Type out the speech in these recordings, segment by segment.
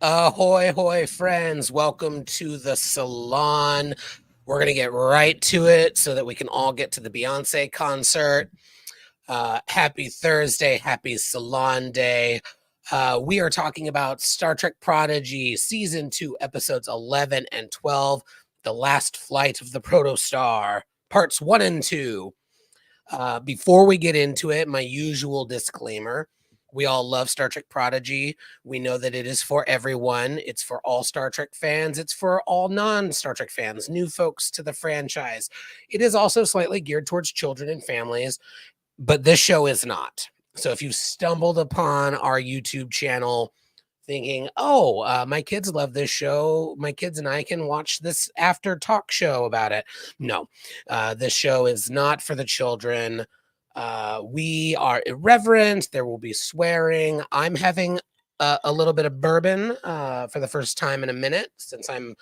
Ahoy, hoy, friends. Welcome to the Salon. We're going to get right to it so that we can all get to the Beyonce concert. Happy Thursday. Happy Salon Day. We are talking about Star Trek Prodigy, Season 2, Episodes 11 and 12, The Last Flight of the Protostar, Parts 1 and 2. Before we get into it, my usual disclaimer. We all love Star Trek Prodigy. We know that it is for everyone. It's for all Star Trek fans. It's for all non-Star Trek fans, new folks to the franchise. It is also slightly geared towards children and families, but this show is not. So if you stumbled upon our YouTube channel thinking, oh, my kids love this show, my kids and I can watch this after talk show about it. No, this show is not for the children. We are irreverent. There will be swearing. I'm having a little bit of bourbon for the first time in a minute since I'm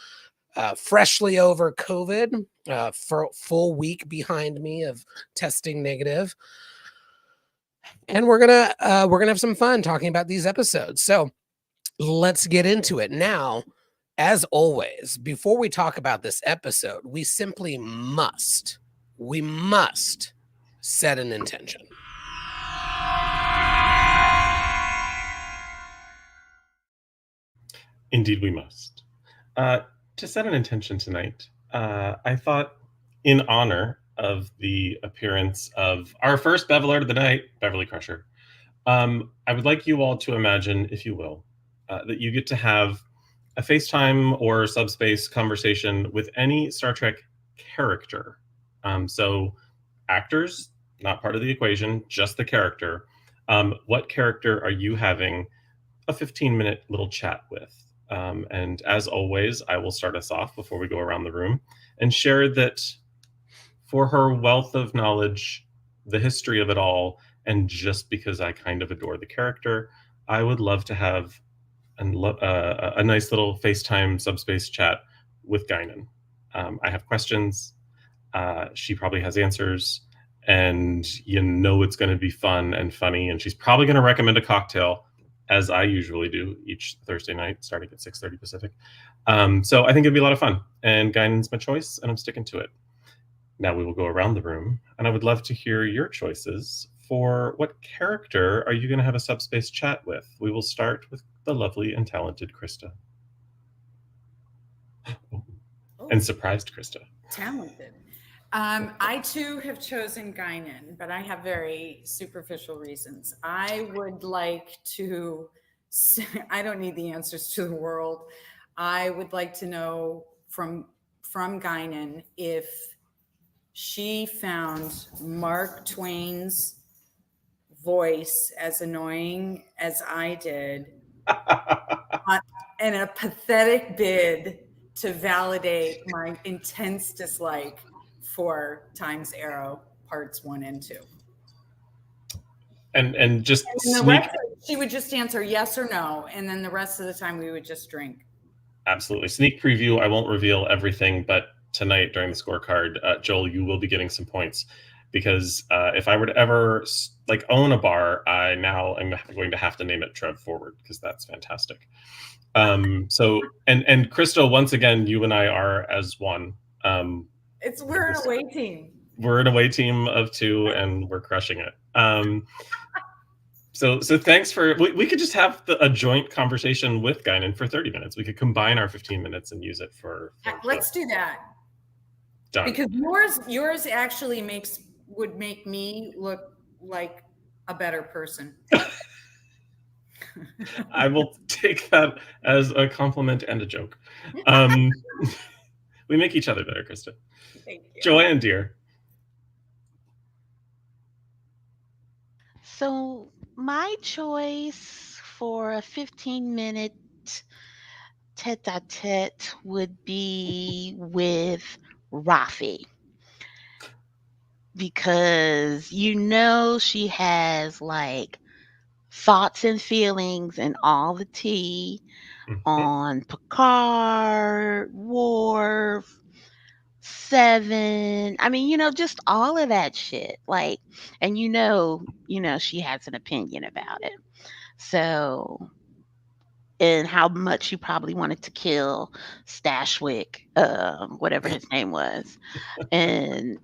freshly over COVID, for full week behind me of testing negative. And we're gonna have some fun talking about these episodes. So let's get into it. Now, as always, before we talk about this episode, we simply must set an intention. Indeed, we must. To set an intention tonight, I thought, in honor of the appearance of our first Beveler of the night, Beverly Crusher, I would like you all to imagine, if you will, that you get to have a FaceTime or subspace conversation with any Star Trek character. So, actors, not part of the equation, just the character. What character are you having a 15-minute little chat with? And as always, I will start us off before we go around the room and share that for her wealth of knowledge, the history of it all, and just because I kind of adore the character, I would love to have a nice little FaceTime subspace chat with Guinan. I have questions. She probably has answers. And you know it's going to be fun and funny. And she's probably going to recommend a cocktail, as I usually do each Thursday night, starting at 6:30 Pacific. So I think it'd be a lot of fun. And Guinan's my choice, and I'm sticking to it. Now we will go around the room, and I would love to hear your choices for what character are you going to have a subspace chat with. We will start with the lovely and talented Krista. And surprised Krista. Talented. I too have chosen Guinan, but I have very superficial reasons. I would like to, I don't need the answers to the world. I would like to know from Guinan if she found Mark Twain's voice as annoying as I did in a pathetic bid to validate my intense dislike for Time's Arrow parts 1 and 2. And just she would just answer yes or no, and then the rest of the time we would just drink. Absolutely. Sneak preview. I won't reveal everything, but tonight during the scorecard, Joel, you will be getting some points because if I were to ever own a bar, I now am going to have to name it Trev Forward because that's fantastic. So and Crystal, once again, you and I are as one. We're an away team. We're an away team of 2, and we're crushing it. So thanks for. We could just have a joint conversation with Guinan for 30 minutes. We could combine our 15 minutes and use it for let's do that. Done. Because yours actually would make me look like a better person. I will take that as a compliment and a joke. We make each other better, Krista. Thank you. Joanne, dear. So my choice for a 15-minute tete-a-tete would be with Rafi. Because she has thoughts and feelings and all the tea on Picard, Worf, Seven. I mean, just all of that shit. And she has an opinion about it. So and how much you probably wanted to kill Stashwick, whatever his name was, and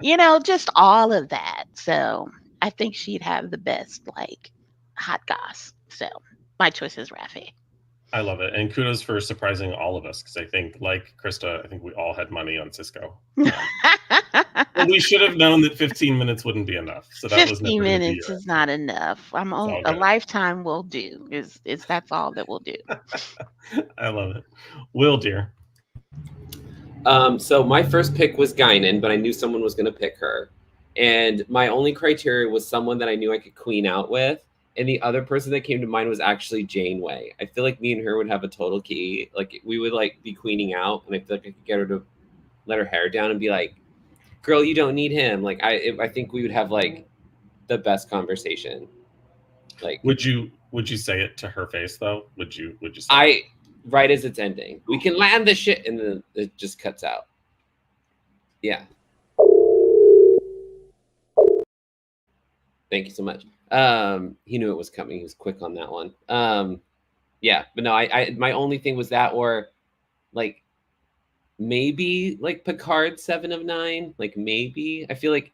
just all of that. So I think she'd have the best like hot goss. So my choice is Rafi. I love it. And kudos for surprising all of us, because I think, like Krista, I think we all had money on Cisco. But we should have known that 15 minutes wouldn't be enough. So that was 15 never going to be minutes is not enough. all A good. lifetime will do. Is that's all that will do. I love it. Will, dear. So my first pick was Guinan, but I knew someone was going to pick her. And my only criteria was someone that I knew I could queen out with. And the other person that came to mind was actually Janeway. I feel like me and her would have a total key. Like, we would like be queening out, and I feel like I could get her to let her hair down and be like, "Girl, you don't need him." Like, I think we would have like the best conversation. Like, would you say it to her face though? Would you say it? Right as it's ending, "We can land the shit," and then it just cuts out. Yeah. Thank you so much. He knew it was coming. He was quick on that one. Yeah, but no, I my only thing was that, or like maybe like Picard 7 of 9. Like, maybe I feel like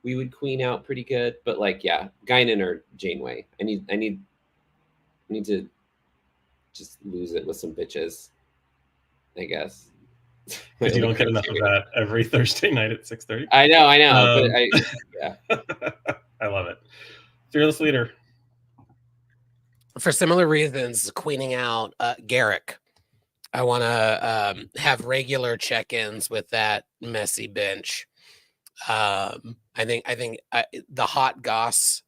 we would queen out pretty good, but like, yeah, Guinan or Janeway. I need to just lose it with some bitches, I guess. Because you don't get enough of that every Thursday night at 6:30. I know, but yeah. I love it. Fearless leader. For similar reasons, queening out Garrick. I want to have regular check-ins with that messy bench. I think the hot goss,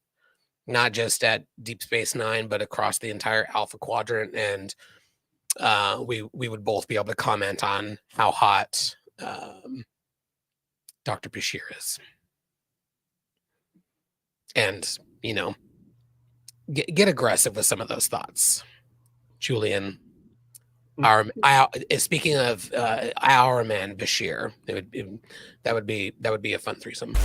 not just at Deep Space Nine, but across the entire Alpha Quadrant, and we would both be able to comment on how hot Dr. Bashir is. And, get aggressive with some of those thoughts. Julian, speaking of our man Bashir, that would be a fun threesome.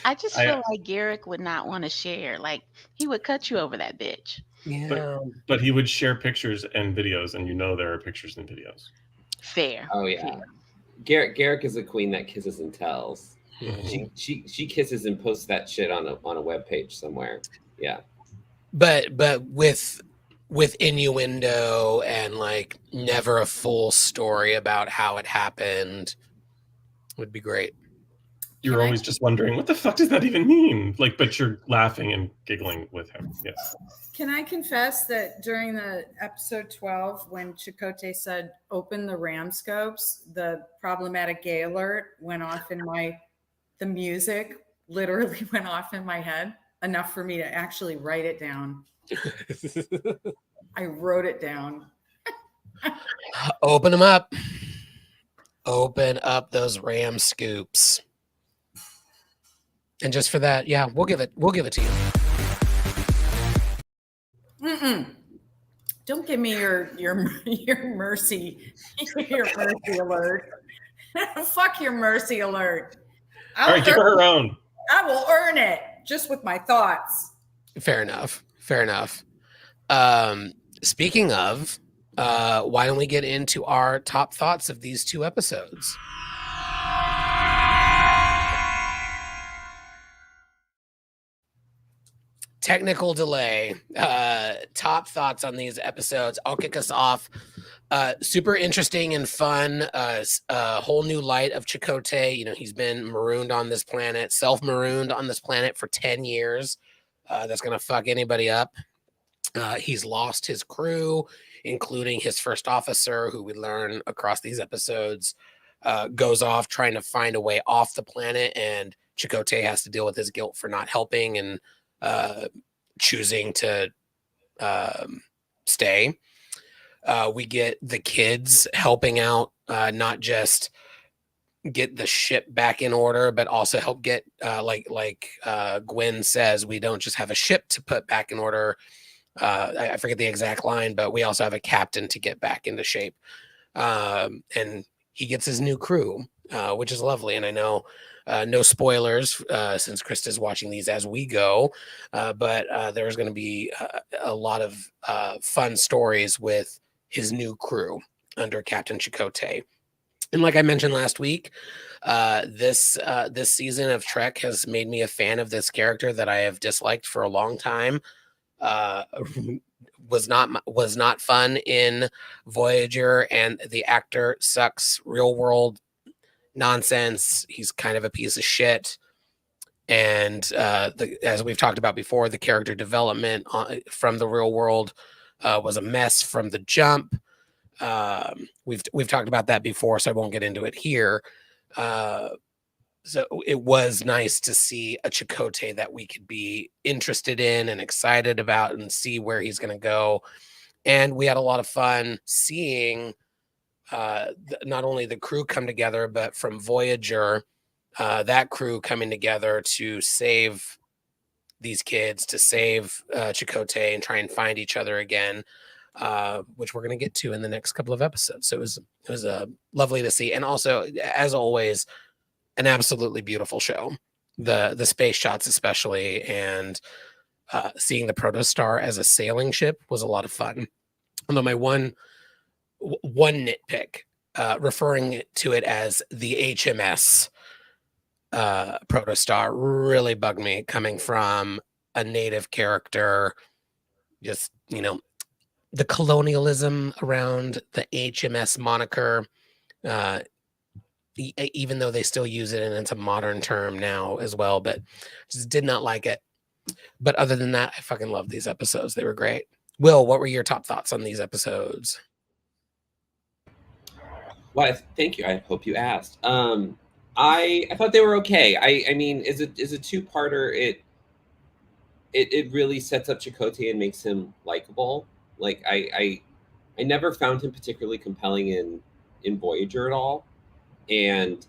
I just feel like Garrick would not want to share. Like, he would cut you over that bitch. Yeah, but he would share pictures and videos, and there are pictures and videos. Fair. Oh yeah. Fair. Garrick is a queen that kisses and tells. mm-hmm. She kisses and posts that shit on a web page somewhere. Yeah. But with innuendo and like never a full story about how it happened would be great. You're always just wondering, what the fuck does that even mean? Like, but you're laughing and giggling with him. Yes. Can I confess that during the episode 12, when Chakotay said, "Open the RAM scopes," the problematic gay alert went off in the music literally went off in my head, enough for me to actually write it down. I wrote it down. Open them up. Open up those RAM scoops. And just for that, yeah, we'll give it to you. Don't give me your mercy alert. Fuck your mercy alert. All right, give her own. I will earn it just with my thoughts. Fair enough. Speaking of, why don't we get into our top thoughts of these two episodes? Technical delay. Top thoughts on these episodes. I'll kick us off. Super interesting and fun. A whole new light of Chakotay. He's been marooned on this planet, self-marooned on this planet for 10 years. That's going to fuck anybody up. He's lost his crew, including his first officer, who we learn across these episodes goes off trying to find a way off the planet, and Chakotay has to deal with his guilt for not helping and choosing to stay. We get the kids helping out, not just get the ship back in order, but also help get like Gwen says, we don't just have a ship to put back in order. I forget the exact line, but we also have a captain to get back into shape. And he gets his new crew, which is lovely. And I know No spoilers since Krista's watching these as we go, but there's going to be a lot of fun stories with his new crew under Captain Chakotay. And like I mentioned last week, this season of Trek has made me a fan of this character that I have disliked for a long time. Uh, was not fun in Voyager, and the actor sucks. Real world nonsense. He's kind of a piece of shit. And as we've talked about before, the character development from the real world was a mess from the jump. We've talked about that before, so I won't get into it here. So it was nice to see a Chakotay that we could be interested in and excited about and see where he's going to go. And we had a lot of fun seeing not only the crew come together, but from Voyager, that crew coming together to save these kids, to save Chakotay and try and find each other again, which we're going to get to in the next couple of episodes. So it was lovely to see. And also, as always, an absolutely beautiful show. The space shots especially, and seeing the Protostar as a sailing ship was a lot of fun. Although my one nitpick, referring to it as the HMS Protostar, really bugged me, coming from a native character. Just, the colonialism around the HMS moniker, even though they still use it and it's a modern term now as well, but just did not like it. But other than that, I fucking love these episodes. They were great. Will, what were your top thoughts on these episodes? Well, thank you. I hope you asked. I thought they were okay. I mean, as a two-parter, it really sets up Chakotay and makes him likable. Like I never found him particularly compelling in Voyager at all, and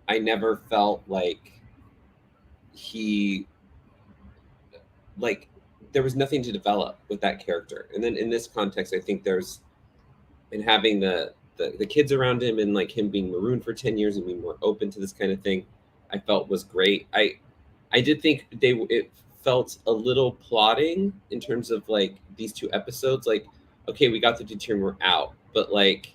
I never felt like there was nothing to develop with that character. And then in this context, I think there's in having the kids around him and like him being marooned for 10 years and being more open to this kind of thing, I felt was great. I did think it felt a little plotting in terms of like these two episodes. Like, okay, we got the deuterium, we're out, but like,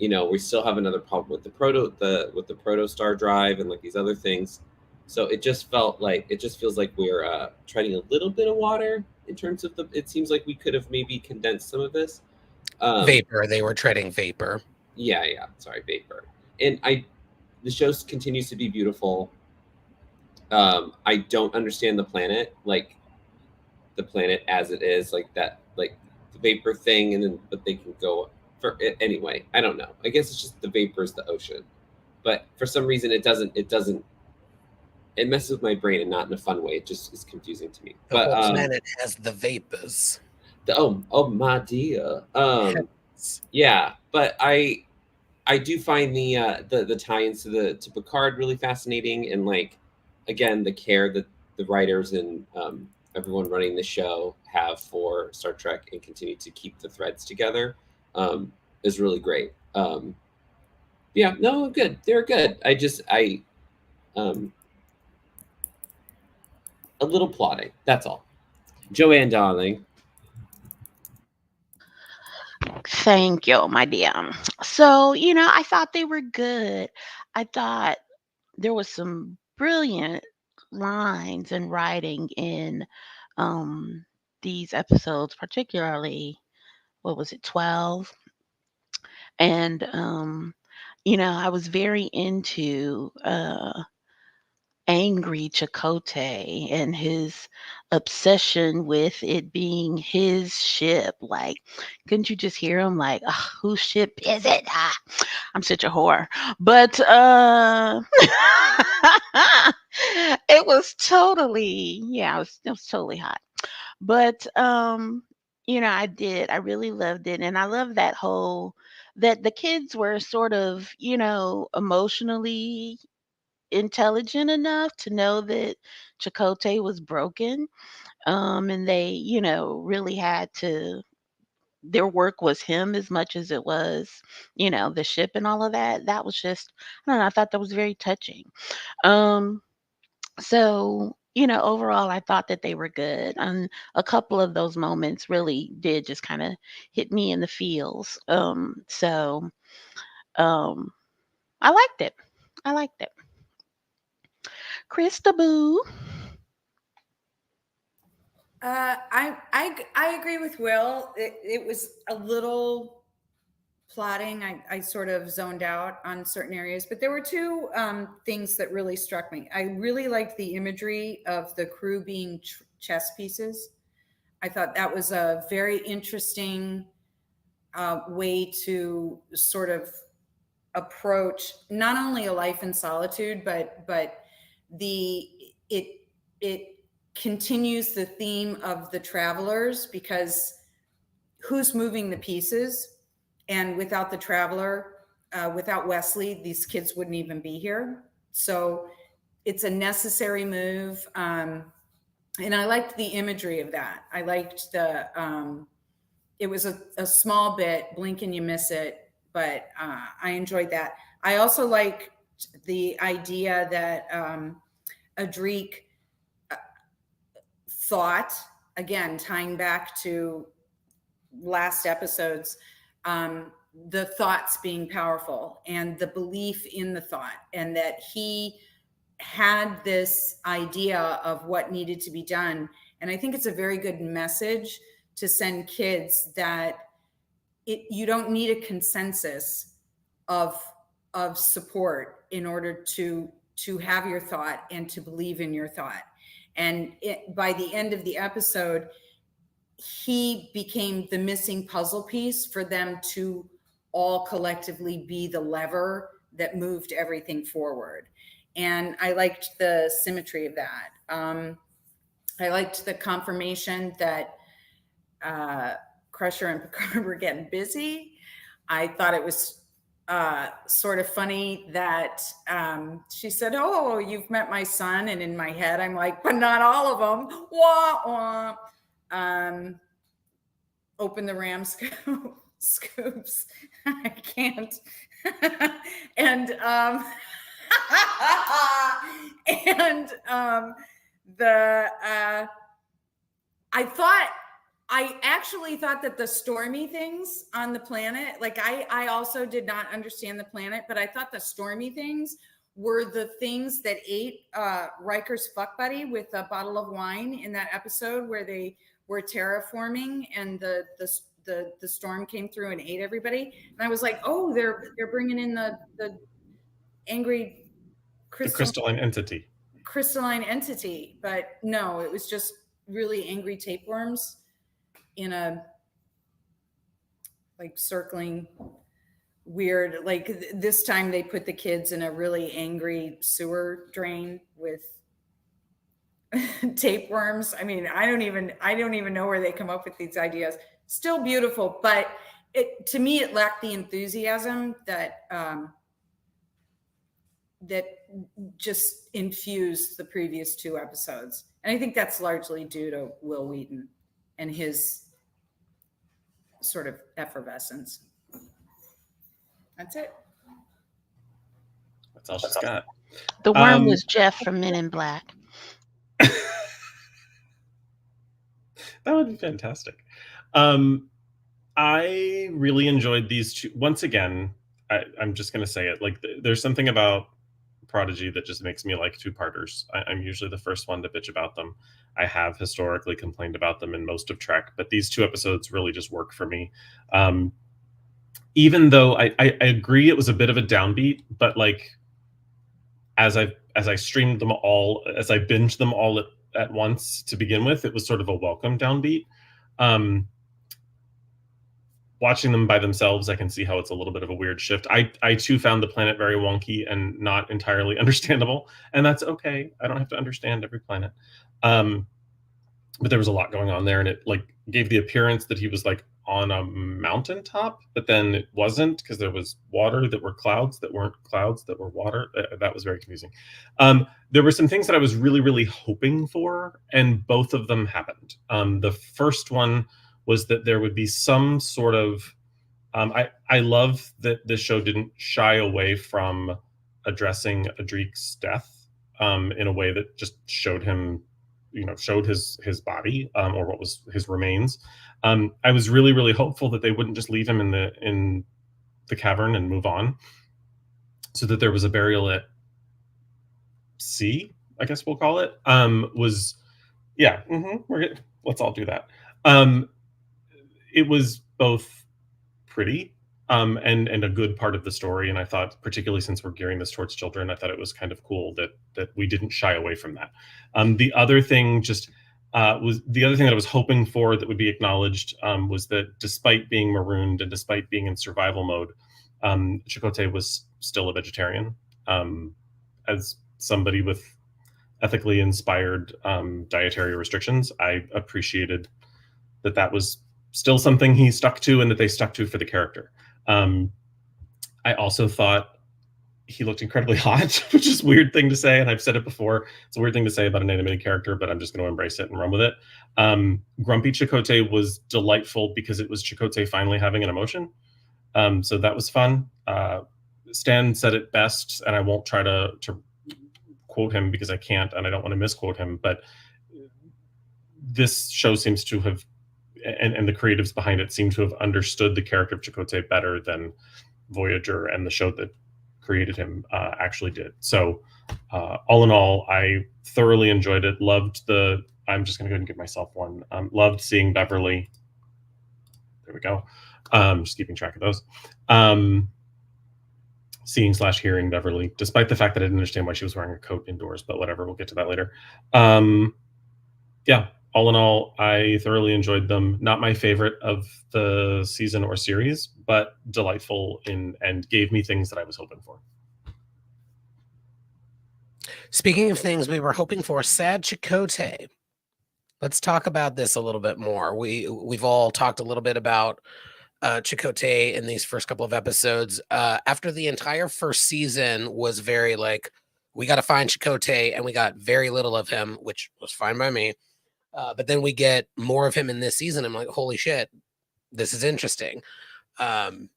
we still have another problem with the Protostar drive and like these other things. So it just feels like we're treading a little bit of water in terms of it seems like we could have maybe condensed some of this. Vapor. They were treading vapor. Yeah. Sorry, vapor. And the show continues to be beautiful. I don't understand the planet, like the planet as it is, like that, like the vapor thing, and then but they can go for it anyway. I don't know. I guess it's just the vapor is the ocean, but for some reason it doesn't. It messes with my brain and not in a fun way. It just is confusing to me. The whole planet has the vapors. Oh my dear. Yeah, but I do find the tie-ins to Picard really fascinating, and like again the care that the writers and everyone running the show have for Star Trek and continue to keep the threads together is really great. Yeah, no, good. They're good. A little plotting. That's all. Joanne, darling. Thank you, my dear. So, I thought they were good. I thought there was some brilliant lines and writing in these episodes, particularly, what was it, 12? And, I was very into angry Chakotay and his obsession with it being his ship. Like, couldn't you just hear him like, "Ugh, whose ship is it? Ah, I'm such a whore." But it was totally, yeah, it was totally hot. But I really loved it. And I love that the kids were sort of, emotionally intelligent enough to know that Chakotay was broken. And they, really had to their work was him as much as it was, the ship and all of that. That was just, I don't know, I thought that was very touching. Um, so, overall, I thought that they were good. And a couple of those moments really did just kind of hit me in the feels. Um, I liked it. I liked it. Krista Boo. I agree with Will. It was a little plotting. I sort of zoned out on certain areas, but there were two things that really struck me. I really liked the imagery of the crew being chess pieces. I thought that was a very interesting way to sort of approach not only a life in solitude, but it continues the theme of the travelers, because who's moving the pieces? And without the traveler, without Wesley, these kids wouldn't even be here. So it's a necessary move. And I liked the imagery of that. I liked it was a small bit, blink and you miss it, but I enjoyed that. I also like the idea that Adric thought, again, tying back to last episodes, the thoughts being powerful and the belief in the thought, and that he had this idea of what needed to be done. And I think it's a very good message to send kids that you don't need a consensus of support in order to have your thought and to believe in your thought. And by the end of the episode, he became the missing puzzle piece for them to all collectively be the lever that moved everything forward. And I liked the symmetry of that. I liked the confirmation that Crusher and Picard were getting busy. I thought it was sort of funny that she said, "Oh, you've met my son," and in my head I'm like, "But not all of them." Wah, wah. Open the ram scoops. I can't. And I actually thought that the stormy things on the planet, like I also did not understand the planet, but I thought the stormy things were the things that ate Riker's fuck buddy with a bottle of wine in that episode where they were terraforming and the storm came through and ate everybody. And I was like, oh, they're bringing in the angry crystalline entity. But no, it was just really angry tapeworms in a like circling weird, like this time they put the kids in a really angry sewer drain with tapeworms. I mean, I don't even know where they come up with these ideas. Still beautiful, but to me it lacked the enthusiasm that that just infused the previous two episodes. And I think that's largely due to Will Wheaton and his sort of effervescence. That's it. That's all she's got. The worm was Jeff from Men in Black. That would be fantastic. I really enjoyed these two. Once again, I'm just going to say it. Like, there's something about Prodigy that just makes me like two-parters. I'm usually the first one to bitch about them. I have historically complained about them in most of Trek, but these two episodes really just work for me. Even though I agree it was a bit of a downbeat, but like as I streamed them all, as I binged them all at once to begin with, it was sort of a welcome downbeat. Watching them by themselves, I can see how it's a little bit of a weird shift. I too found the planet very wonky and not entirely understandable, and that's okay. I don't have to understand every planet. But there was a lot going on there, and it like gave the appearance that he was like on a mountaintop, but then it wasn't, because there was water that were clouds that weren't clouds that were water. That was very confusing. There were some things that I was really, really hoping for, and both of them happened. The first one was that there would be some sort of I love that this show didn't shy away from addressing Adrik's death in a way that just showed him, showed his body or what was his remains. I was really, really hopeful that they wouldn't just leave him in the cavern and move on, so that there was a burial at sea, I guess we'll call it. Let's all do that. It was both pretty and a good part of the story, and I thought, particularly since we're gearing this towards children, I thought it was kind of cool that we didn't shy away from that. The other thing that I was hoping for that would be acknowledged was that despite being marooned and despite being in survival mode, Chakotay was still a vegetarian. As somebody with ethically inspired dietary restrictions, I appreciated that was still something he stuck to and that they stuck to for the character. I also thought he looked incredibly hot, which is a weird thing to say, and I've said it before. It's a weird thing to say about an animated character, but I'm just going to embrace it and run with it. Grumpy Chakotay was delightful because it was Chakotay finally having an emotion. So that was fun. Stan said it best, and I won't try to quote him because I can't, and I don't want to misquote him, but this show seems to have, and the creatives behind it seem to have understood the character of Chakotay better than Voyager and the show that created him actually did. So all in all, I thoroughly enjoyed it. I'm just going to go ahead and give myself one. Loved seeing Beverly. There we go. Just keeping track of those. Seeing/hearing Beverly, despite the fact that I didn't understand why she was wearing a coat indoors, but whatever, we'll get to that later. Yeah, all in all, I thoroughly enjoyed them. Not my favorite of the season or series, but delightful and gave me things that I was hoping for. Speaking of things we were hoping for, Sad Chakotay. Let's talk about this a little bit more. We've all talked a little bit about Chakotay in these first couple of episodes. After the entire first season was very like, we got to find Chakotay, and we got very little of him, which was fine by me. But then we get more of him in this season. I'm like, holy shit, this is interesting. So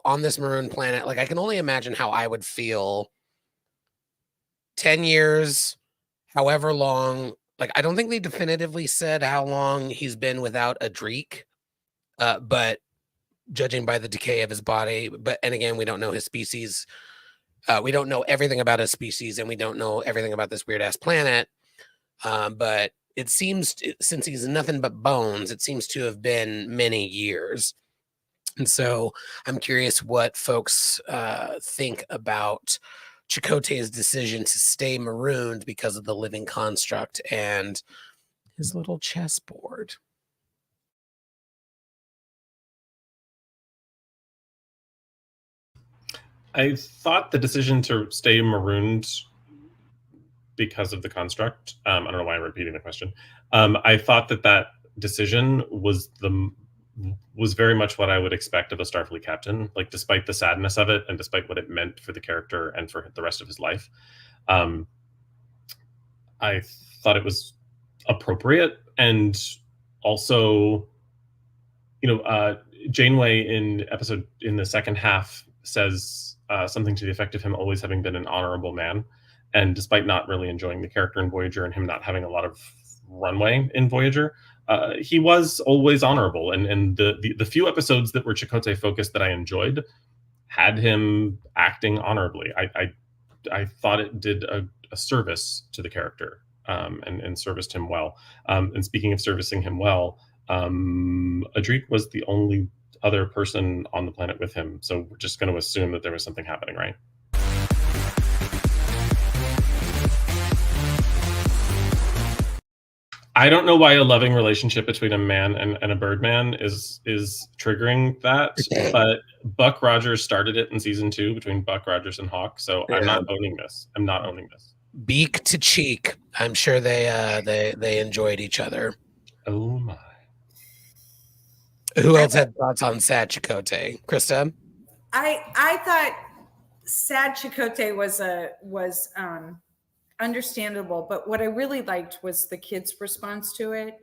on this maroon planet, like I can only imagine how I would feel 10 years, however long. Like, I don't think they definitively said how long he's been without Adrik. But judging by the decay of his body, and again, we don't know his species. We don't know everything about his species, and we don't know everything about this weird ass planet. But it seems, since he's nothing but bones, it seems to have been many years. And so I'm curious what folks think about Chakotay's decision to stay marooned because of the living construct and his little chessboard. I thought the decision to stay marooned because of the construct, I don't know why I'm repeating the question. I thought that decision was very much what I would expect of a Starfleet captain, like despite the sadness of it and despite what it meant for the character and for the rest of his life. I thought it was appropriate, and also, Janeway in the second half says something to the effect of him always having been an honorable man, and despite not really enjoying the character in Voyager and him not having a lot of runway in Voyager, he was always honorable. And the few episodes that were Chakotay focused that I enjoyed had him acting honorably. I thought it did a service to the character and serviced him well. And speaking of servicing him well, Adrik was the only other person on the planet with him, so we're just going to assume that there was something happening, right? I don't know why a loving relationship between a man and a birdman is triggering that, but Buck Rogers started it in season 2 between Buck Rogers and Hawk, so yeah. I'm not owning this. Beak to cheek. I'm sure they enjoyed each other. Oh my. Who else had thoughts on Sad Chakotay? Krista? I thought Sad Chakotay was understandable, but what I really liked was the kids' response to it,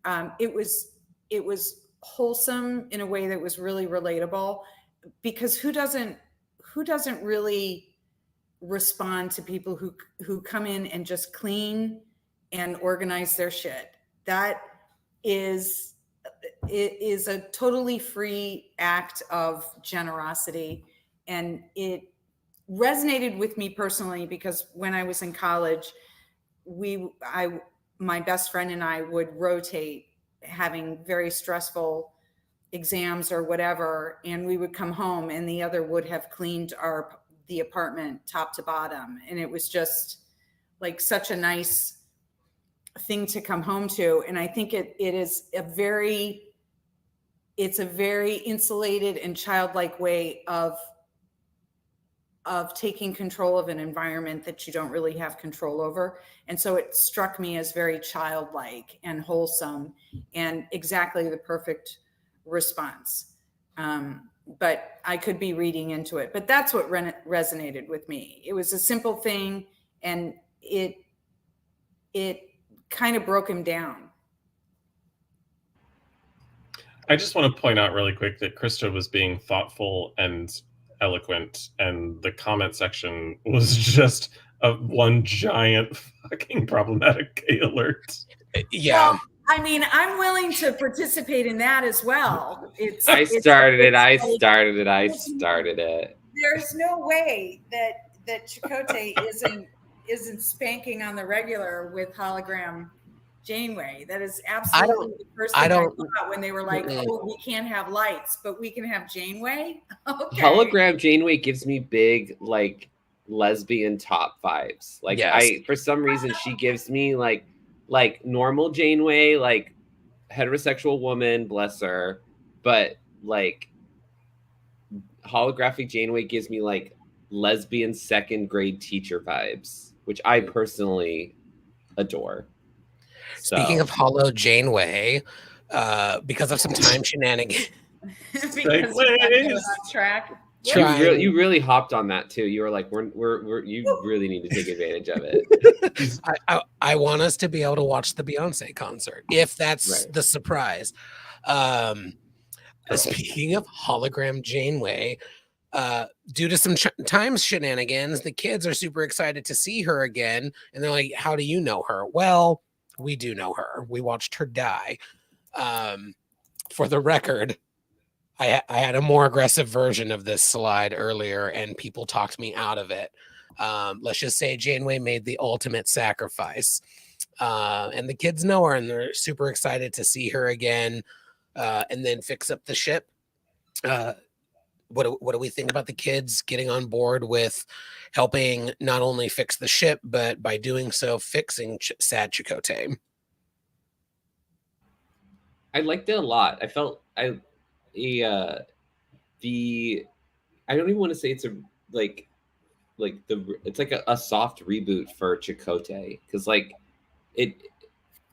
it was wholesome in a way that was really relatable, because who doesn't really respond to people who come in and just clean and organize their shit? That is it is a totally free act of generosity, and it resonated with me personally because when I was in college, my best friend and I would rotate having very stressful exams or whatever, and we would come home and the other would have cleaned the apartment top to bottom, and it was just like such a nice thing to come home to. And I think it's a very insulated and childlike way of taking control of an environment that you don't really have control over. And so it struck me as very childlike and wholesome and exactly the perfect response. But I could be reading into it, but that's what resonated with me. It was a simple thing, and it kind of broke him down. I just want to point out really quick that Krista was being thoughtful and eloquent, and the comment section was just one giant fucking problematic gay alert. Yeah. Well, I mean, I'm willing to participate in that as well. I started it. There's no way that Chakotay isn't spanking on the regular with hologram Janeway. That is absolutely the first thing I thought when they were like, "Oh, we can't have lights, but we can have Janeway." Okay. Hologram Janeway gives me big like lesbian top vibes. Like Yes. for some reason she gives me like normal Janeway, like heterosexual woman, bless her, but like holographic Janeway gives me like lesbian second grade teacher vibes, which I personally adore. Speaking of Hollow Janeway, because of some time shenanigans. Because we're on track. You really hopped on that too. You were like, we're you really need to take advantage of it. I want us to be able to watch the Beyonce concert, if that's the surprise. Speaking of hologram Janeway, due to some time shenanigans, the kids are super excited to see her again, and they're like, "How do you know her?" Well, we do know her. We watched her die. For the record, I had a more aggressive version of this slide earlier, and people talked me out of it. Let's just say Janeway made the ultimate sacrifice. And the kids know her, and they're super excited to see her again, and then fix up the ship. What do we think about the kids getting on board with helping not only fix the ship, but by doing so, fixing sad Chakotay? I liked it a lot. I felt I don't even want to say it's it's like a soft reboot for Chakotay, because like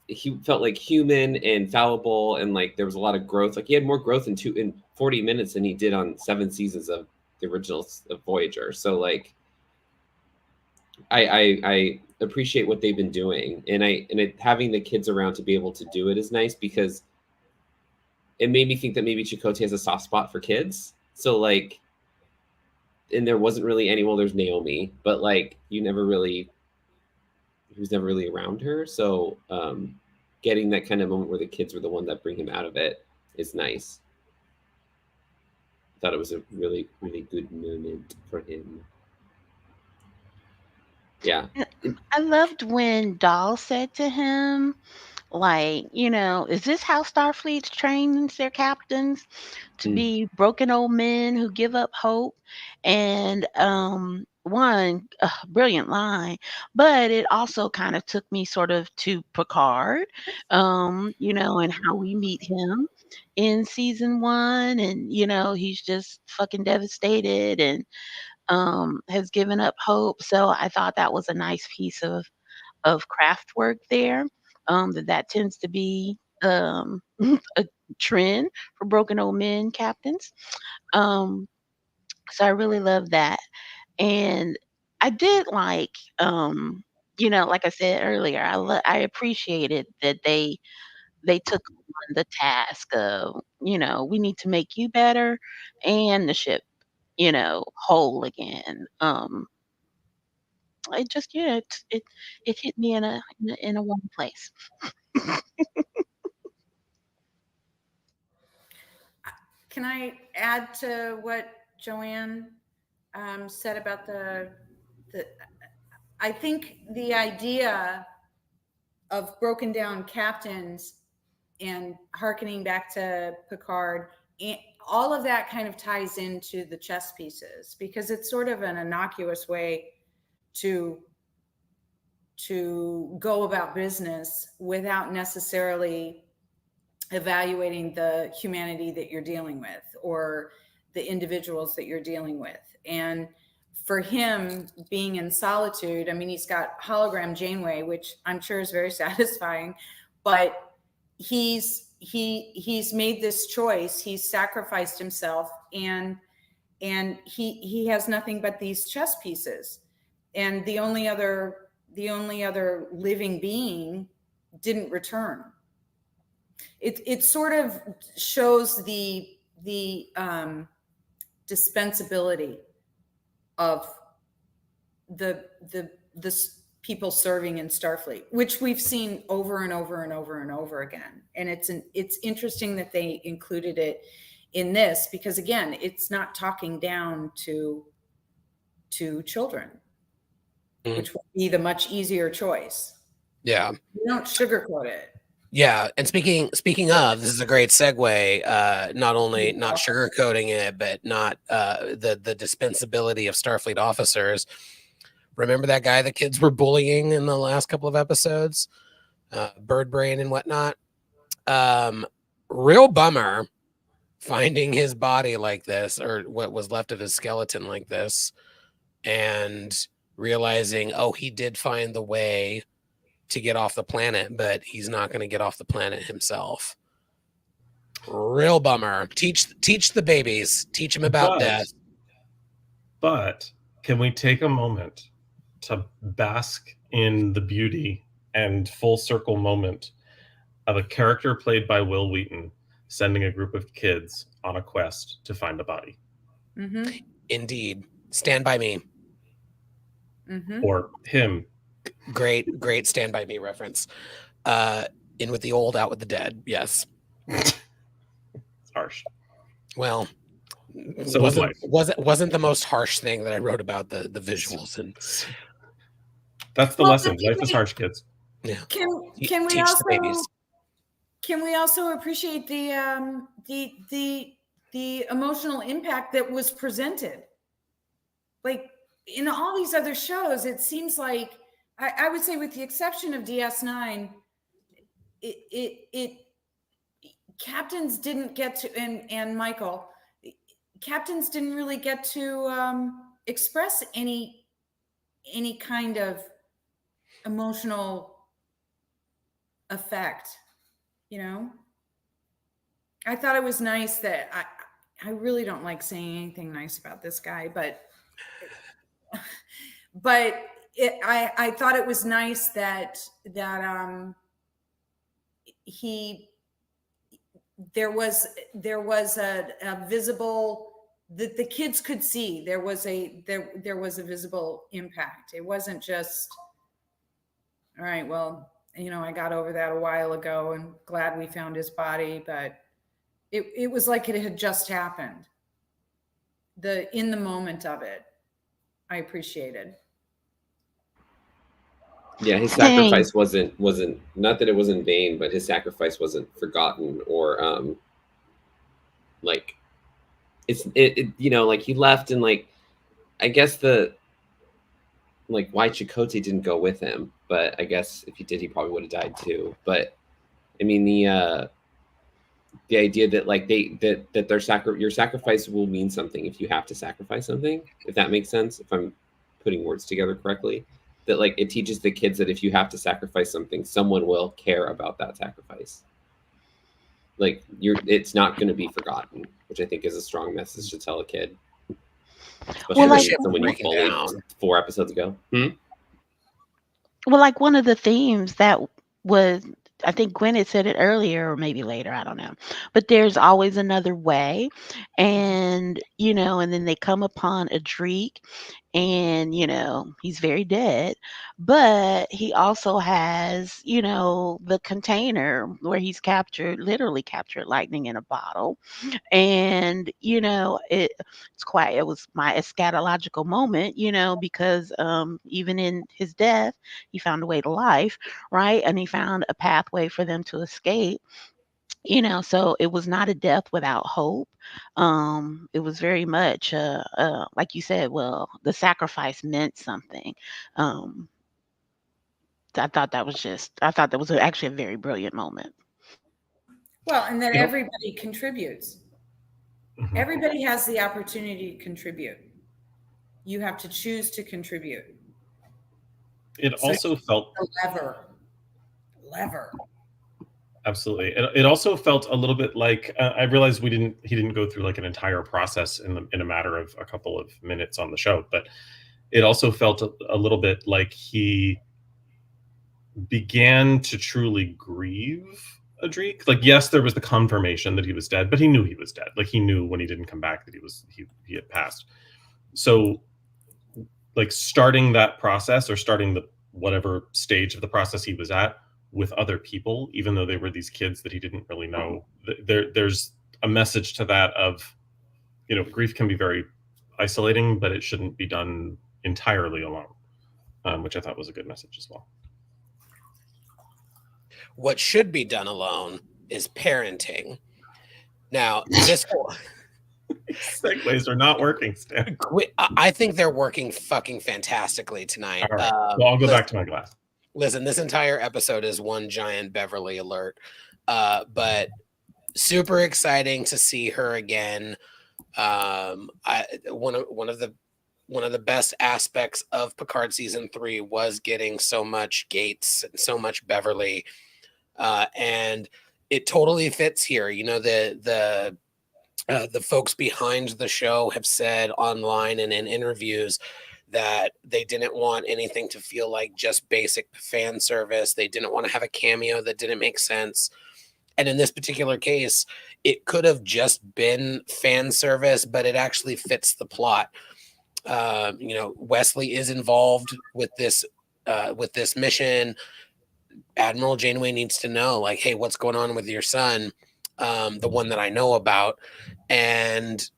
he felt like human and fallible, and like there was a lot of growth. Like he had more growth in 40 minutes than he did on 7 seasons of the original of Voyager. So like I appreciate what they've been doing, and having the kids around to be able to do it is nice, because it made me think that maybe Chakotay has a soft spot for kids. So like, and there wasn't really any. Well, there's Naomi, but like he was never really around her. So getting that kind of moment where the kids were the one that bring him out of it is nice. I thought it was a really, really good moment for him. Yeah. I loved when Dahl said to him, like, is this how Starfleet trains their captains to be broken old men who give up hope? And one brilliant line, but it also kind of took me sort of to Picard, and how we meet him in season 1, and he's just fucking devastated and has given up hope. So I thought that was a nice piece of craft work there. That tends to be a trend for broken old men captains. So I really love that. And I did like I said earlier, I appreciated that they they took on the task of, we need to make you better and the ship, whole again. It just, it hit me in a warm place. Can I add to what Joanne said about the? I think the idea of broken down captains and hearkening back to Picard, all of that kind of ties into the chess pieces, because it's sort of an innocuous way to go about business without necessarily evaluating the humanity that you're dealing with or the individuals that you're dealing with. And for him being in solitude, I mean, he's got hologram Janeway, which I'm sure is very satisfying, but he's made this choice. He's sacrificed himself, and he has nothing but these chess pieces. And the only other living being didn't return. It sort of shows the dispensability of the people serving in Starfleet, which we've seen over and over and over and over again. And it's interesting that they included it in this, because again, it's not talking down to children, which would be the much easier choice. Yeah. You don't sugarcoat it. Yeah, and speaking of, this is a great segue. Not only not sugarcoating it, but not the dispensability of Starfleet officers. Remember that guy the kids were bullying in the last couple of episodes, Bird Brain and whatnot. Real bummer finding his body like this, or what was left of his skeleton like this, and realizing, oh, he did find the way to get off the planet, but he's not going to get off the planet himself. Real bummer. Teach the babies. Teach them about death. But can we take a moment to bask in the beauty and full circle moment of a character played by Will Wheaton sending a group of kids on a quest to find a body? Mm-hmm. Indeed. Stand By Me. Mm-hmm. Or him. Great Stand By Me reference. In with the old, out with the dead. Yes. It's harsh. Well, so wasn't the most harsh thing that I wrote about the visuals, and that's the lesson. Life is harsh, kids. Yeah. Can we Teach also the babies. Can we also appreciate the emotional impact that was presented? Like in all these other shows, it seems like I would say, with the exception of DS9, it captains didn't get to, and Michael, captains didn't really get to express any kind of emotional effect. I thought it was nice that I really don't like saying anything nice about this guy, but I thought it was nice that there was a visible, that the kids could see there was a visible impact. It wasn't just, all right, well, I got over that a while ago and glad we found his body, but it was like it had just happened. In the moment of it, I appreciated. Yeah, his sacrifice wasn't not that it was in vain, but his sacrifice wasn't forgotten or like it like he left, and like I guess why Chakotay didn't go with him, but I guess if he did, he probably would have died too. But I mean the idea that like your sacrifice will mean something if you have to sacrifice something, if that makes sense, if I'm putting words together correctly. That like it teaches the kids that if you have to sacrifice something, someone will care about that sacrifice. Like it's not going to be forgotten, which I think is a strong message to tell a kid. Especially someone you bullied 4 episodes ago. Well, like one of the themes that was I think Gwen had said it earlier or maybe later, I don't know. But there's always another way. And, and then they come upon a Dreek and, he's very dead. But he also has, the container where he's literally captured lightning in a bottle. And it was my eschatological moment, because even in his death he found a way to life, right? And he found a pathway for them to escape, so it was not a death without hope. It was very much like you said, well, the sacrifice meant something. um I thought that was actually a very brilliant moment. Well, and that You know, everybody contributes. mhm. Everybody has the opportunity to contribute. You have to choose to contribute. It So also felt the lever. absolutely. It also felt a little bit like I realized he didn't go through like an entire process in a matter of a couple of minutes on the show, but it also felt a little bit like he began to truly grieve Adric. Like, yes, there was the confirmation that he was dead, but he knew he was dead. Like, he knew when he didn't come back that he had passed. So, like, starting that process or starting the whatever stage of the process he was at with other people, even though they were these kids that he didn't really know, there's a message to that of, grief can be very isolating, but it shouldn't be done entirely alone, which I thought was a good message as well. What should be done alone is parenting. Now, this segues are not working, Stan. I think they're working fucking fantastically tonight. All right. Well, I'll go back to my glass. Listen, this entire episode is one giant Beverly alert. But super exciting to see her again. One of the best aspects of Picard season 3 was getting so much Gates and so much Beverly. And it totally fits here. The folks behind the show have said online and in interviews that they didn't want anything to feel like just basic fan service. They didn't want to have a cameo that didn't make sense. And in this particular case, it could have just been fan service, but it actually fits the plot. Wesley is involved with this mission. Admiral Janeway needs to know, like, hey, what's going on with your son? The one that I know about. And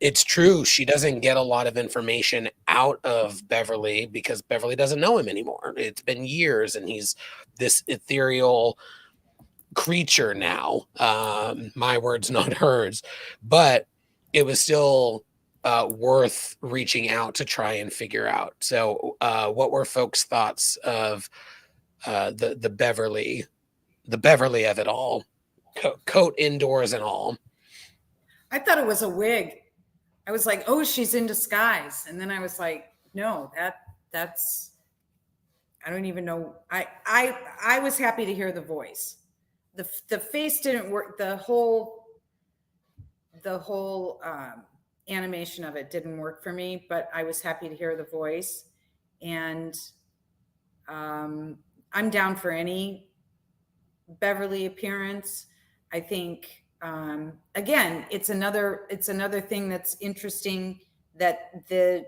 it's true. She doesn't get a lot of information out of Beverly because Beverly doesn't know him anymore. It's been years and he's this ethereal creature now. My words, not hers. But it was still worth reaching out to try and figure out. So what were folks' thoughts of the Beverly of it all? Coat indoors and all. I thought it was a wig. I was like, oh, she's in disguise. And then I was like, no, that's I don't even know. I was happy to hear the voice. The face didn't work. The whole animation of it didn't work for me, but I was happy to hear the voice. And I'm down for any Beverly appearance. I think again, it's another thing that's interesting that the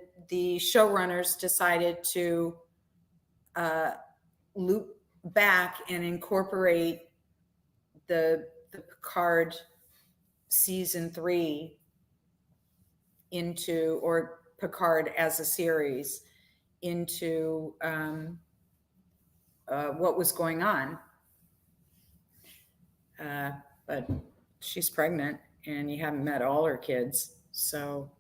showrunners decided to loop back and incorporate the Picard season 3 into, or Picard as a series into what was going on. But she's pregnant and you haven't met all her kids. So,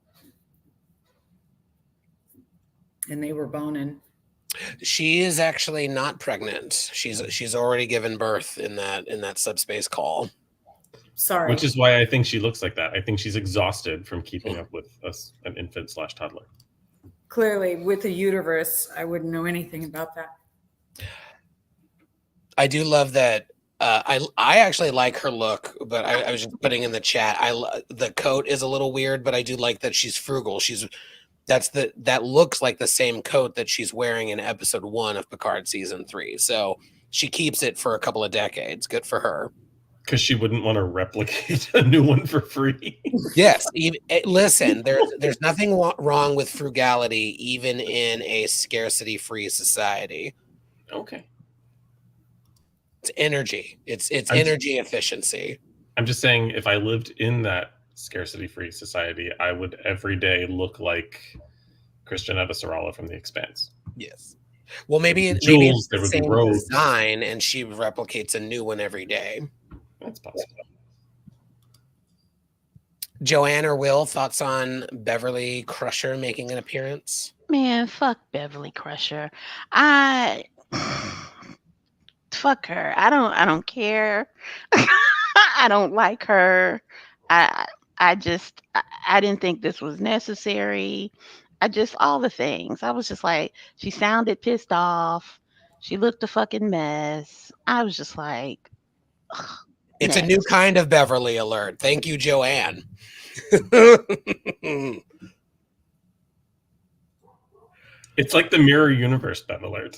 and they were boning. She is actually not pregnant. She's already given birth in that subspace call. Sorry. Which is why I think she looks like that. I think she's exhausted from keeping up with an infant/toddler. Clearly, with the uterus, I wouldn't know anything about that. I do love that. I actually like her look, but I was just putting in the chat. The coat is a little weird, but I do like that she's frugal. That looks like the same coat that she's wearing in episode 1 of Picard season 3. So she keeps it for a couple of decades. Good for her. Because she wouldn't want to replicate a new one for free. Yes. Listen, there's nothing wrong with frugality, even in a scarcity-free society. Okay. It's energy. It's energy efficiency. I'm just saying, if I lived in that scarcity-free society, I would every day look like Christian Avasarala from The Expanse. Yes. Well, maybe it's there the would be same robes. design, and she replicates a new one every day. That's possible. Joanne or Will, thoughts on Beverly Crusher making an appearance? Man, fuck Beverly Crusher. Fuck her. I don't care. I don't like her. I didn't think this was necessary. All the things. I was just like, she sounded pissed off. She looked a fucking mess. I was just like, ugh, It's next. a new kind of Beverly alert. Thank you, Joanne. It's like the Mirror Universe Bev alert.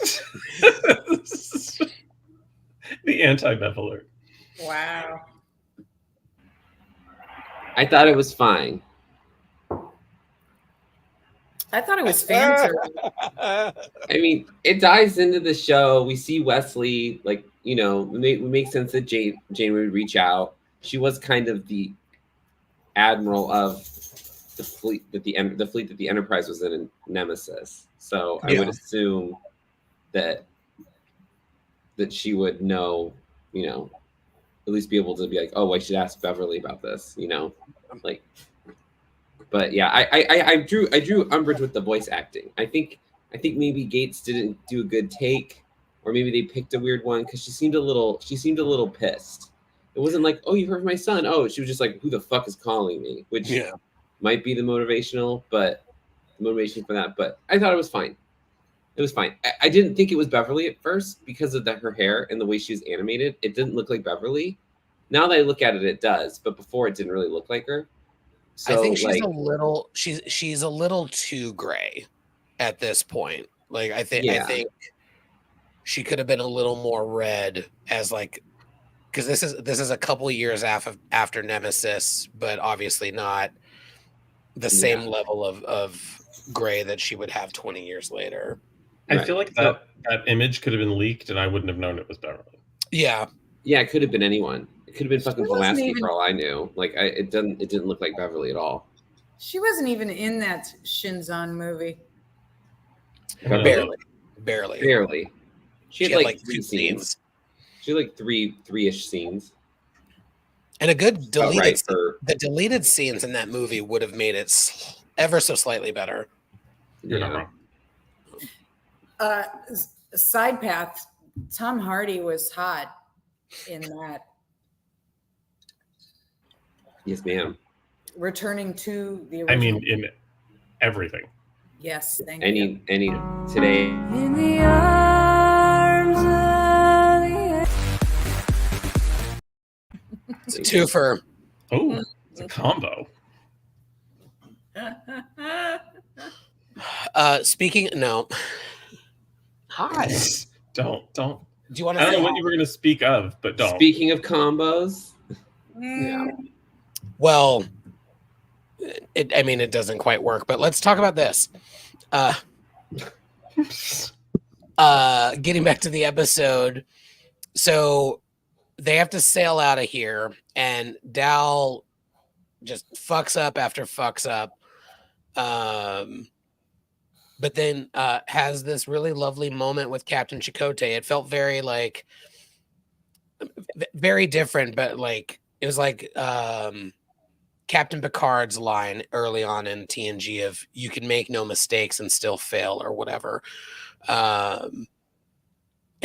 The anti-Bev alert. Wow. I thought it was fine. I thought it was fan service. I mean, it dives into the show. We see Wesley, like, you know, it makes sense that Jane would reach out. She was kind of the admiral of the fleet that the Enterprise was in Nemesis. So I would assume that she would know, you know, at least be able to be like, oh, I should ask Beverly about this, you know, like. But yeah, I drew umbrage with the voice acting. I think maybe Gates didn't do a good take, or maybe they picked a weird one because she seemed a little pissed. It wasn't like, oh, you heard from my son. Oh, she was just like, who the fuck is calling me? Which might be the motivation for that. But I thought it was fine. It was fine. I didn't think it was Beverly at first because of her hair and the way she was animated. It didn't look like Beverly. Now that I look at it, it does. But before, it didn't really look like her. So, I think she's she's a little too gray at this point. Like I think she could have been a little more red as like, because this is a couple years after Nemesis, but obviously not the same level of gray that she would have 20 years later. I feel like that image could have been leaked and I wouldn't have known it was Beverly. Yeah. Yeah, it could have been anyone. It could have been fucking Pulaski for all I knew. Like it didn't look like Beverly at all. She wasn't even in that Shinzon movie. Barely. She had like 3 scenes. She had like three-ish scenes. And a good deleted the deleted scenes in that movie would have made it ever so slightly better. You're not wrong. Side path, Tom Hardy was hot in that. Yes, ma'am. Returning to the original. I mean, in everything. Yes, thank you. Any today. In the arms of the It's a twofer. Oh, it's a combo. No. Hard. Don't. Do you want to? I don't know what you were going to speak of, but don't. Speaking of combos. Yeah. Well, it doesn't quite work, but let's talk about this. Getting back to the episode. So they have to sail out of here, and Dal just fucks up after fucks up. But then has this really lovely moment with Captain Chakotay. It felt very like very different, but like it was like Captain Picard's line early on in TNG of "You can make no mistakes and still fail" or whatever. And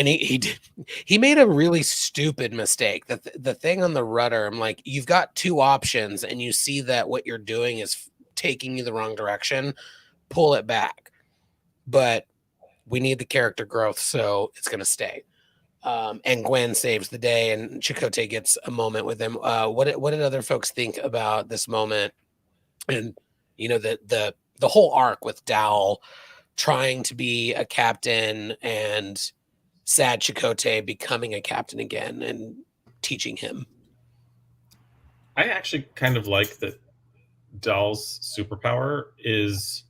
he made a really stupid mistake. The thing on the rudder, I'm like, you've got 2 options, and you see that what you're doing is taking you the wrong direction. Pull it back. But we need the character growth, so it's going to stay. And Gwen saves the day, and Chakotay gets a moment with him. What did other folks think about this moment? And you know, the whole arc with Dal trying to be a captain and sad Chakotay becoming a captain again and teaching him. I actually kind of like that Dahl's superpower is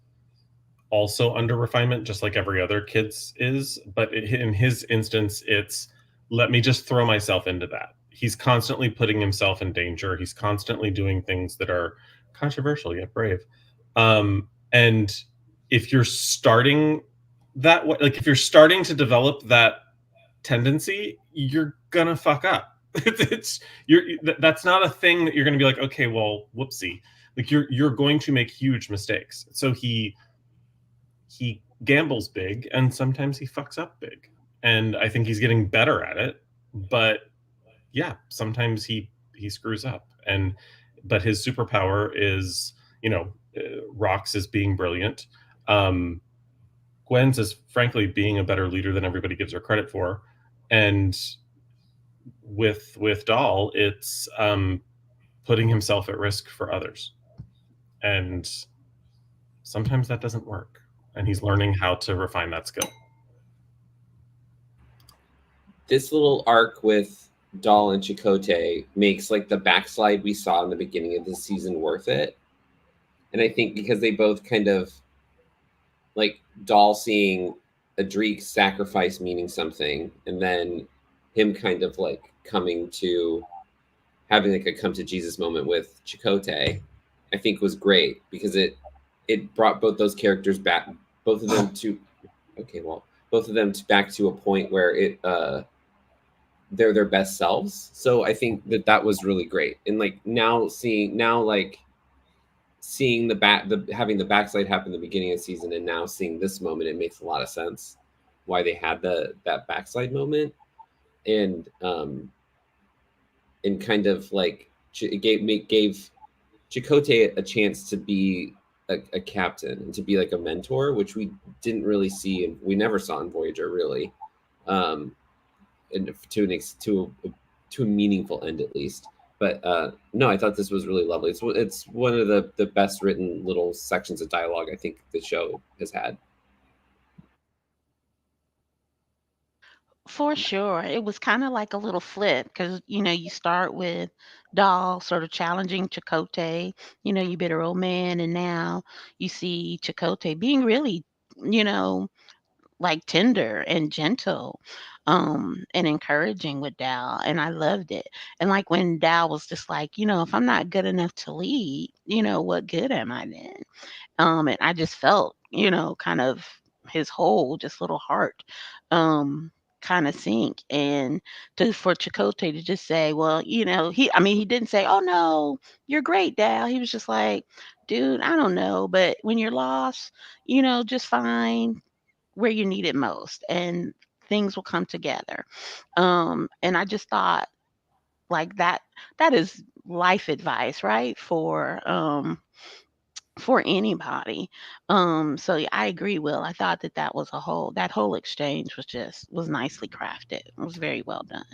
also under refinement, just like every other kid's is. But in his instance, it's let me just throw myself into that. He's constantly putting himself in danger. He's constantly doing things that are controversial yet brave. And if you're starting that way, like if you're starting to develop that tendency, you're gonna fuck up. That's not a thing that you're gonna be like, okay, well, whoopsie. Like you're going to make huge mistakes. So he gambles big, and sometimes he fucks up big. And I think he's getting better at it. But yeah, sometimes he screws up. But his superpower is, Rox is being brilliant. Gwen's is frankly being a better leader than everybody gives her credit for. And with Dahl, it's putting himself at risk for others. And sometimes that doesn't work. And he's learning how to refine that skill. This little arc with Dahl and Chakotay makes like the backslide we saw in the beginning of the season worth it. And I think because they both kind of like Dahl seeing Adric sacrifice meaning something, and then him kind of like coming to having like a come to Jesus moment with Chakotay, I think was great because it brought both those characters back, both of them back to a point where they're their best selves. So I think that was really great. And like seeing having the backslide happen in the beginning of the season, and now seeing this moment, it makes a lot of sense why they had that backslide moment. And kind of like it gave Chakotay a chance to be a captain and to be like a mentor, which we didn't really see and we never saw in Voyager really, and to a meaningful end at least. But no, I thought this was really lovely. It's one of the best written little sections of dialogue I think the show has had. For sure. It was kind of like a little flip because, you start with Dahl sort of challenging Chakotay, you bitter old man. And now you see Chakotay being really, you know, like tender and gentle and encouraging with Dal. And I loved it. And like when Dal was just like, if I'm not good enough to lead, what good am I then? And I just felt, kind of his whole just little heart kind of sink. And for Chakotay to just say, well, he didn't say, oh no, you're great, Dal. He was just like, dude, I don't know, but when you're lost, just find where you need it most and things will come together. And I just thought like that is life advice, right? For anybody. So yeah, I agree, Will. I thought that whole exchange was nicely crafted. It was very well done.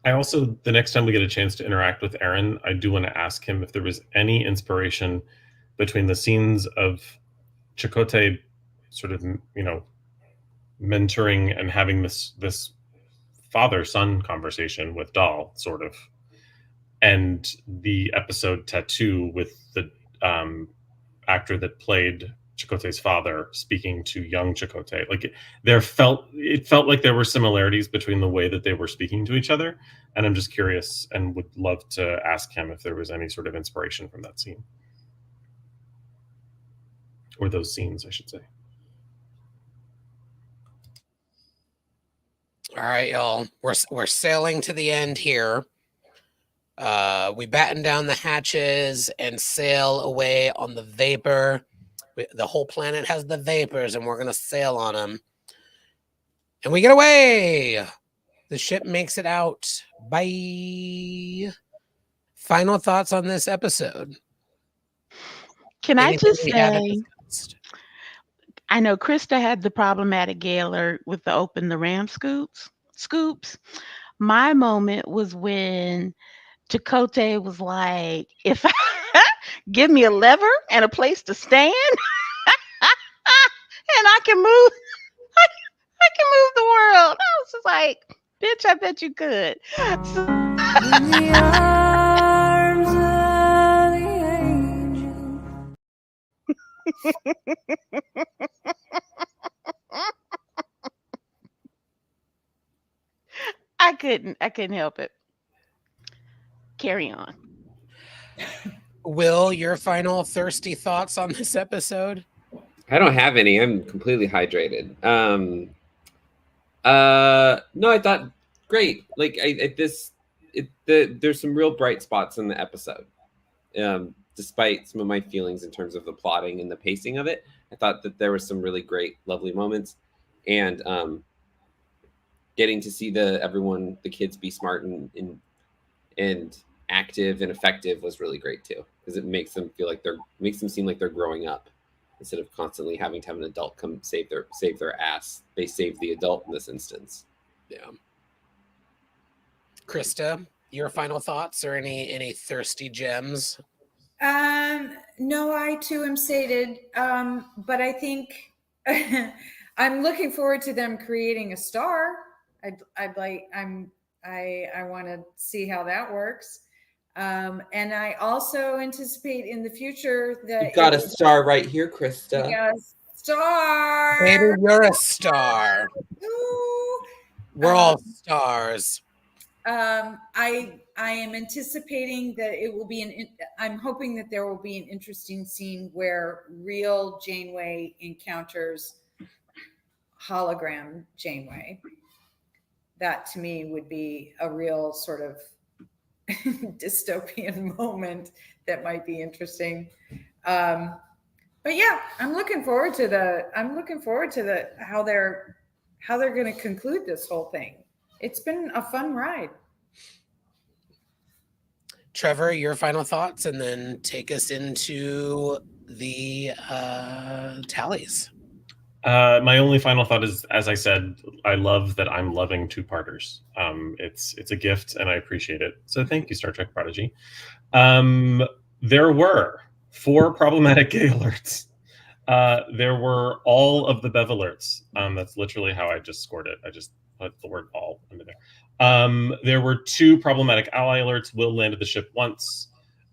I also, the next time we get a chance to interact with Aaron, I do want to ask him if there was any inspiration between the scenes of Chakotay sort of, mentoring and having this father-son conversation with Dahl, sort of, and the episode Tattoo with the actor that played Chakotay's father speaking to young Chakotay. Like it felt like there were similarities between the way that they were speaking to each other. And I'm just curious and would love to ask him if there was any sort of inspiration from that scene. Or those scenes, I should say. All right, y'all. We're sailing to the end here. We batten down the hatches and sail away on the vapor. The whole planet has the vapors, and we're going to sail on them. And we get away. The ship makes it out. Bye. Final thoughts on this episode? Can I Anything just we haven't say, discussed? I know Krista had the problematic gay alert with the open the ram scoops. My moment was when Chakotay was like, if I give me a lever and a place to stand and I can move can move the world. I was just like, bitch, I bet you could. In the arms of the angel. I couldn't help it. Carry on. Will, your final thirsty thoughts on this episode? I don't have any. I'm completely hydrated. No, I thought great. Like there's some real bright spots in the episode. Despite some of my feelings in terms of the plotting and the pacing of it, I thought that there was some really great, lovely moments, and getting to see the kids be smart and active and effective was really great too, because it makes them seem like they're growing up instead of constantly having to have an adult come save their ass. They save the adult in this instance. Yeah. Krista, your final thoughts or any thirsty gems? No, I too am sated. But I think I'm looking forward to them creating a star. I want to see how that works. And I also anticipate in the future that You got a star right here, Krista. Yeah, star. Baby, you're a star. Ooh. We're all stars. I am anticipating that it will be I'm hoping that there will be an interesting scene where real Janeway encounters hologram Janeway. That to me would be a real sort of dystopian moment that might be interesting. But yeah, I'm looking forward to how they're going to conclude this whole thing. It's been a fun ride. Trevor, your final thoughts, and then take us into the tallies. My only final thought is, as I said, I love that I'm loving two-parters. It's a gift, and I appreciate it. So thank you, Star Trek Prodigy. There were 4 problematic gay alerts. There were all of the Bev alerts. That's literally how I just scored it. I just put the word all under there. There were 2 problematic ally alerts. Will landed the ship once.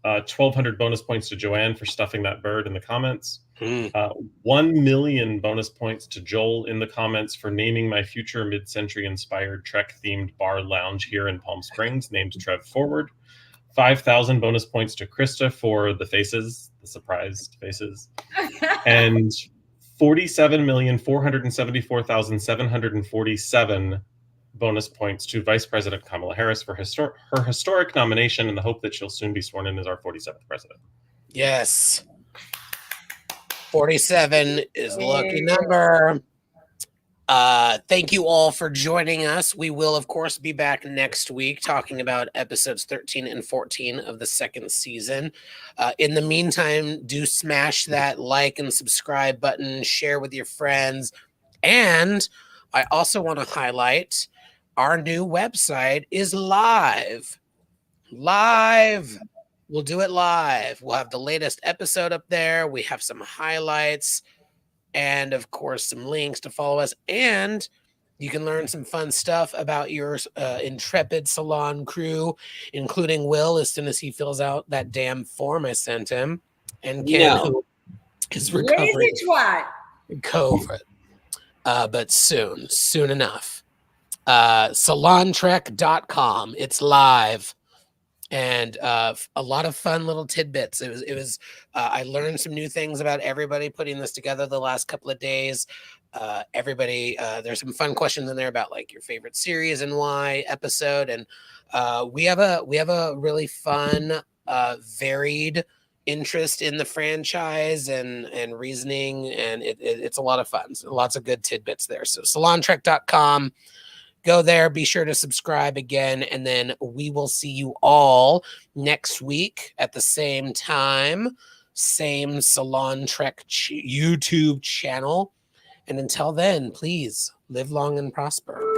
1,200 bonus points to Joanne for stuffing that bird in the comments. 1 million bonus points to Joel in the comments for naming my future mid-century inspired Trek-themed bar lounge here in Palm Springs, named Trev Forward. 5,000 bonus points to Krista for the faces, the surprised faces. And 47,474,747 bonus points to Vice President Kamala Harris for her historic nomination in the hope that she'll soon be sworn in as our 47th president. Yes. 47 is the lucky number. Thank you all for joining us. We will, of course, be back next week talking about episodes 13 and 14 of the second season. In the meantime, do smash that like and subscribe button, share with your friends. And I also want to highlight our new website is live. We'll do it live. We'll have the latest episode up there. We have some highlights and, of course, some links to follow us. And you can learn some fun stuff about your intrepid Salon crew, including Will, as soon as he fills out that damn form I sent him. And Ken, who is recovering COVID. But soon enough. Salontrek.com. It's live. And a lot of fun little tidbits. It was I learned some new things about everybody putting this together the last couple of days. There's some fun questions in there about like your favorite series and why episode. And we have a really fun, varied interest in the franchise and reasoning, and it's a lot of fun. So lots of good tidbits there. So salontrek.com. Go there, be sure to subscribe again, and then we will see you all next week at the same time, same Salon Trek YouTube channel. And until then, please live long and prosper.